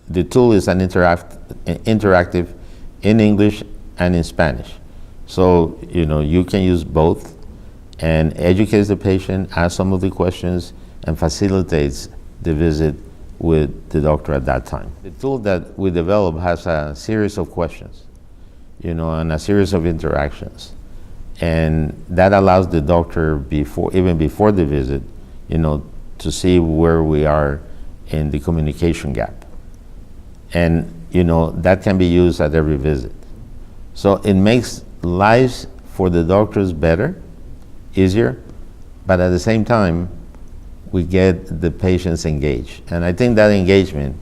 the tool is interactive in English and in Spanish. So, you can use both and educates the patient, asks some of the questions, and facilitates the visit with the doctor at that time. The tool that we developed has a series of questions, and a series of interactions. And that allows the doctor, even before the visit, to see where we are in the communication gap. And, that can be used at every visit. So it makes lives for the doctors better, easier, but at the same time, we get the patients engaged. And I think that engagement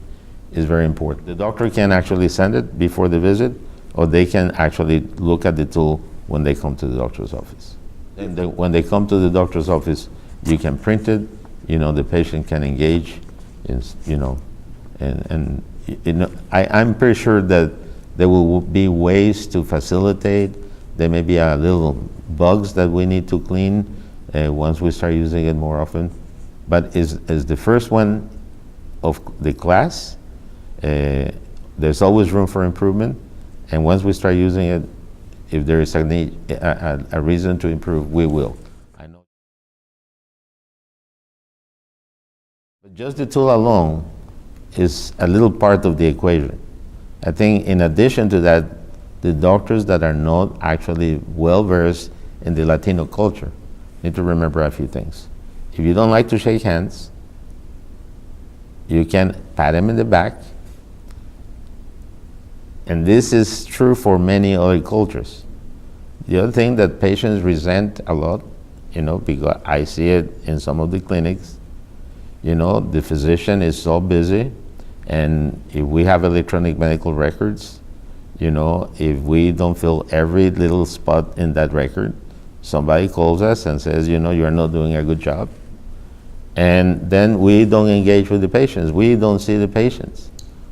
is very important. The doctor can actually send it before the visit, or they can actually look at the tool when they come to the doctor's office. And when they come to the doctor's office, you can print it, the patient can engage, I'm pretty sure that there will be ways to facilitate. There may be a little bugs that we need to clean once we start using it more often. But is the first one of the class. There's always room for improvement. And once we start using it, if there is a reason to improve, we will. I know. But just the tool alone is a little part of the equation. I think in addition to that, the doctors that are not actually well-versed in the Latino culture need to remember a few things. If you don't like to shake hands, you can pat them in the back. And this is true for many other cultures. The other thing that patients resent a lot, because I see it in some of the clinics, the physician is so busy, and if we have electronic medical records, if we don't fill every little spot in that record, somebody calls us and says, you are not doing a good job. And then we don't engage with the patients. We don't see the patients.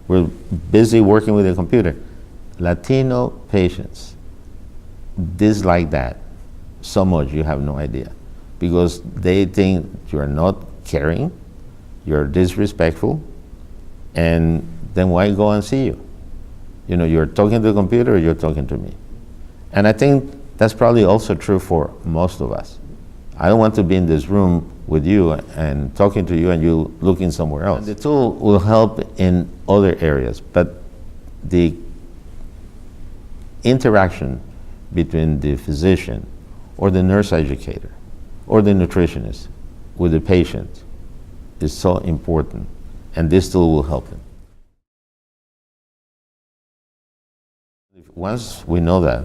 We're busy working with the computer. Latino patients dislike that so much you have no idea, because they think you're not caring, you're disrespectful, and then why go and see you? You're talking to the computer or you're talking to me. And I think that's probably also true for most of us. I don't want to be in this room with you and talking to you and you looking somewhere else. And the tool will help in other areas, but the interaction between the physician or the nurse educator or the nutritionist with the patient is so important, and this tool will help them. Once we know that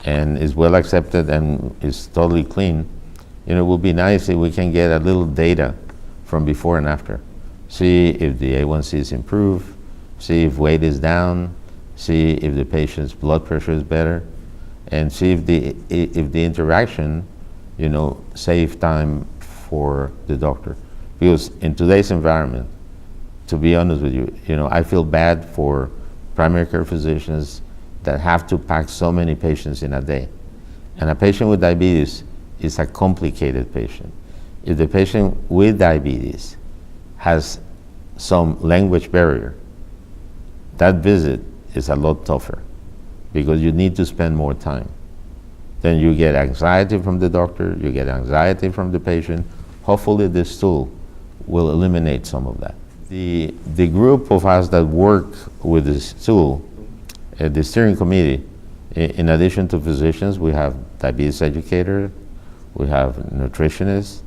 and is well accepted and is totally clean, it would be nice if we can get a little data from before and after. See if the A1Cs improve, see if weight is down, see if the patient's blood pressure is better, and see if the interaction, save time for the doctor. Because in today's environment, to be honest with you, I feel bad for primary care physicians that have to pack so many patients in a day. And a patient with diabetes is a complicated patient. If the patient with diabetes has some language barrier, that visit is a lot tougher because you need to spend more time. Then you get anxiety from the doctor, you get anxiety from the patient. Hopefully this tool will eliminate some of that. The group of us that work with this tool, the steering committee, in addition to physicians, we have diabetes educators, we have nutritionists,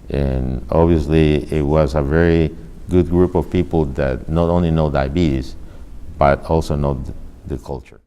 and obviously it was a very good group of people that not only know diabetes, but also know the culture.